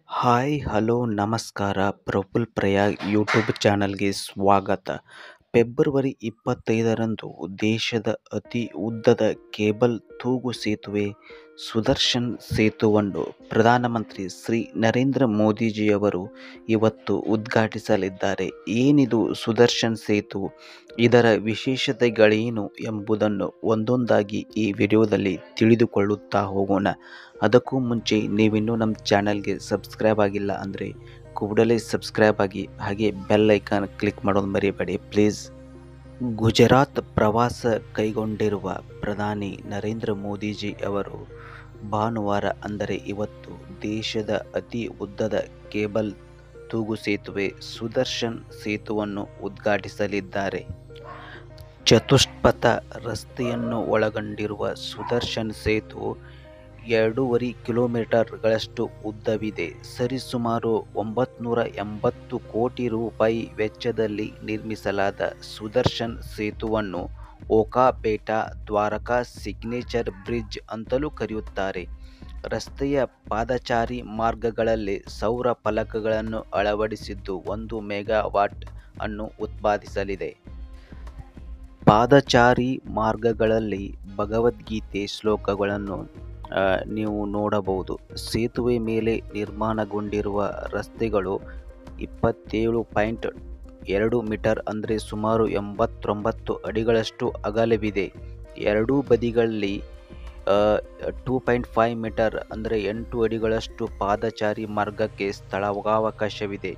Hi hello ನಮಸ್ಕಾರ ಪ್ರಫುಲ್ ಪ್ರಯಾಗ್ YouTube ಚಾನಲ್ಗೆ ಸ್ವಾಗತ. ಫೆಬ್ರವರಿ 25ರಂದು ದೇಶದ ಅತಿ ಉದ್ದದ ಕೇಬಲ್ ತೂಗು ಸೇತುವೆ ಸುದರ್ಶನ್ ಸೇತುವನ್ನು ಪ್ರಧಾನಮಂತ್ರಿ ಶ್ರೀ ನರೇಂದ್ರ ಮೋದಿಜಿಯವರು ಇವತ್ತು ಉದ್ಘಾಟಿಸಲಿದ್ದಾರೆ. ಏನಿದು ಸುದರ್ಶನ್ ಸೇತು, ಇದರ ವಿಶೇಷತೆಗಳೇನು ಎಂಬುದನ್ನು ಒಂದೊಂದಾಗಿ ಈ ವಿಡಿಯೋದಲ್ಲಿ ತಿಳಿದುಕೊಳ್ಳುತ್ತಾ ಹೋಗೋಣ. ಅದಕ್ಕೂ ಮುಂಚೆ ನೀವಿನ್ನೂ ನಮ್ಮ ಚಾನಲ್ಗೆ ಸಬ್ಸ್ಕ್ರೈಬ್ ಆಗಿಲ್ಲ ಅಂದರೆ ಕೂಡಲೇ ಸಬ್ಸ್ಕ್ರೈಬ್ ಆಗಿ, ಹಾಗೆ ಬೆಲ್ ಐಕಾನ್ ಕ್ಲಿಕ್ ಮಾಡೋದು ಮರಿಬೇಡಿ ಪ್ಲೀಸ್. ಗುಜರಾತ್ ಪ್ರವಾಸ ಕೈಗೊಂಡಿರುವ ಪ್ರಧಾನಿ ನರೇಂದ್ರ ಮೋದಿಜಿ ಅವರು ಭಾನುವಾರ ಅಂದರೆ ಇವತ್ತು ದೇಶದ ಅತಿ ಉದ್ದದ ಕೇಬಲ್ ತೂಗು ಸೇತುವೆ ಸುದರ್ಶನ್ ಸೇತುವನ್ನು ಉದ್ಘಾಟಿಸಲಿದ್ದಾರೆ. ಚತುಷ್ಪಥ ರಸ್ತೆಯನ್ನು ಒಳಗೊಂಡಿರುವ ಸುದರ್ಶನ್ ಸೇತು 2.5 ಕಿಲೋಮೀಟರ್ಗಳಷ್ಟು ಉದ್ದವಿದೆ. ಸರಿಸುಮಾರು 980 ಕೋಟಿ ರೂಪಾಯಿ ವೆಚ್ಚದಲ್ಲಿ ನಿರ್ಮಿಸಲಾದ ಸುದರ್ಶನ್ ಸೇತುವನ್ನು ಓಖಾ ಬೇಟಾ ದ್ವಾರಕಾ ಸಿಗ್ನೇಚರ್ ಬ್ರಿಡ್ಜ್ ಅಂತಲೂ ಕರೆಯುತ್ತಾರೆ. ರಸ್ತೆಯ ಪಾದಚಾರಿ ಮಾರ್ಗಗಳಲ್ಲಿ ಸೌರ ಫಲಕಗಳನ್ನು ಅಳವಡಿಸಿದ್ದು 1 ಮೆಗಾವಾಟ್ ಅನ್ನು ಉತ್ಪಾದಿಸಲಿದೆ. ಪಾದಚಾರಿ ಮಾರ್ಗಗಳಲ್ಲಿ ಭಗವದ್ಗೀತೆ ಶ್ಲೋಕಗಳನ್ನು ನೀವು ನೋಡಬಹುದು. ಸೇತುವೆ ಮೇಲೆ ನಿರ್ಮಾಣಗೊಂಡಿರುವ ರಸ್ತೆಗಳು 27.2 ಮೀಟರ್ ಅಂದರೆ ಸುಮಾರು 89 ಅಡಿಗಳಷ್ಟು ಅಗಲವಿದೆ. ಎರಡೂ ಬದಿಗಳಲ್ಲಿ 2.5 ಮೀಟರ್ ಅಂದರೆ 8 ಅಡಿಗಳಷ್ಟು ಪಾದಚಾರಿ ಮಾರ್ಗಕ್ಕೆ ಸ್ಥಳಾವಕಾಶವಿದೆ.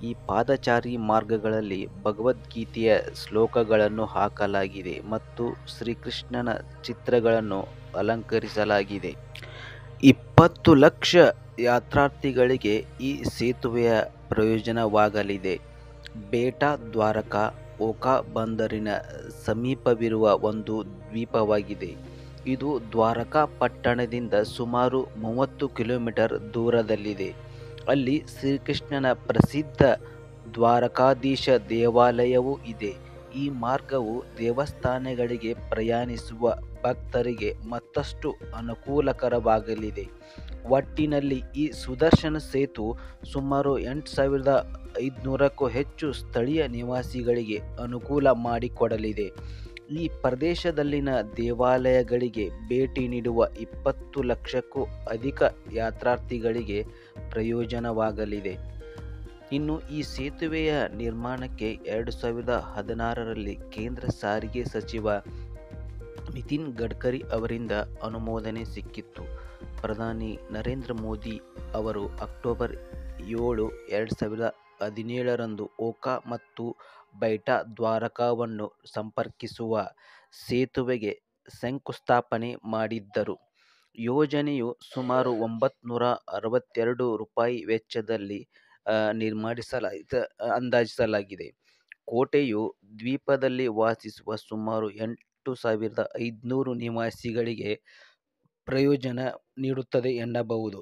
ಈ ಪಾದಚಾರಿ ಮಾರ್ಗಗಳಲ್ಲಿ ಭಗವದ್ಗೀತೆಯ ಶ್ಲೋಕಗಳನ್ನು ಹಾಕಲಾಗಿದೆ ಮತ್ತು ಶ್ರೀಕೃಷ್ಣನ ಚಿತ್ರಗಳನ್ನು ಅಲಂಕರಿಸಲಾಗಿದೆ. 20 ಲಕ್ಷ ಯಾತ್ರಾರ್ಥಿಗಳಿಗೆ ಈ ಸೇತುವೆಯ ಪ್ರಯೋಜನವಾಗಲಿದೆ. ಬೇಟಾ ದ್ವಾರಕಾ ಓಖಾ ಬಂದರಿನ ಸಮೀಪವಿರುವ ಒಂದು ದ್ವೀಪವಾಗಿದೆ. ಇದು ದ್ವಾರಕಾ ಪಟ್ಟಣದಿಂದ ಸುಮಾರು 30 ಕಿಲೋಮೀಟರ್ ದೂರದಲ್ಲಿದೆ. ಅಲ್ಲಿ ಶ್ರೀಕೃಷ್ಣನ ಪ್ರಸಿದ್ಧ ದ್ವಾರಕಾಧೀಶ ದೇವಾಲಯವೂ ಇದೆ. ಈ ಮಾರ್ಗವು ದೇವಸ್ಥಾನಗಳಿಗೆ ಪ್ರಯಾಣಿಸುವ ಭಕ್ತರಿಗೆ ಮತ್ತಷ್ಟು ಅನುಕೂಲಕರವಾಗಲಿದೆ. ಒಟ್ಟಿನಲ್ಲಿ ಈ ಸುದರ್ಶನ ಸೇತು ಸುಮಾರು 8,500ಕ್ಕೂ ಹೆಚ್ಚು ಸ್ಥಳೀಯ ನಿವಾಸಿಗಳಿಗೆ ಅನುಕೂಲ ಮಾಡಿಕೊಡಲಿದೆ. ಈ ಪ್ರದೇಶದಲ್ಲಿನ ದೇವಾಲಯಗಳಿಗೆ ಭೇಟಿ ನೀಡುವ 20 ಲಕ್ಷಕ್ಕೂ ಅಧಿಕ ಯಾತ್ರಾರ್ಥಿಗಳಿಗೆ ಪ್ರಯೋಜನವಾಗಲಿದೆ. ಇನ್ನು ಈ ಸೇತುವೆಯ ನಿರ್ಮಾಣಕ್ಕೆ 2016ರಲ್ಲಿ ಕೇಂದ್ರ ಸಾರಿಗೆ ಸಚಿವ ನಿತಿನ್ ಗಡ್ಕರಿ ಅವರಿಂದ ಅನುಮೋದನೆ ಸಿಕ್ಕಿತ್ತು. ಪ್ರಧಾನಿ ನರೇಂದ್ರ ಮೋದಿ ಅವರು ಅಕ್ಟೋಬರ್ 7, 2017ರಂದು ಓಖಾ ಮತ್ತು ಬೇಟಾ ದ್ವಾರಕಾವನ್ನು ಸಂಪರ್ಕಿಸುವ ಸೇತುವೆಗೆ ಶಂಕುಸ್ಥಾಪನೆ ಮಾಡಿದ್ದರು. ಯೋಜನೆಯು ಸುಮಾರು 962 ರೂಪಾಯಿ ವೆಚ್ಚದಲ್ಲಿ ಅಂದಾಜಿಸಲಾಗಿದೆ. ಕೋಟೆಯು ದ್ವೀಪದಲ್ಲಿ ವಾಸಿಸುವ ಸುಮಾರು 8,500 ನಿವಾಸಿಗಳಿಗೆ ಪ್ರಯೋಜನ ನೀಡುತ್ತದೆ ಎನ್ನಬಹುದು.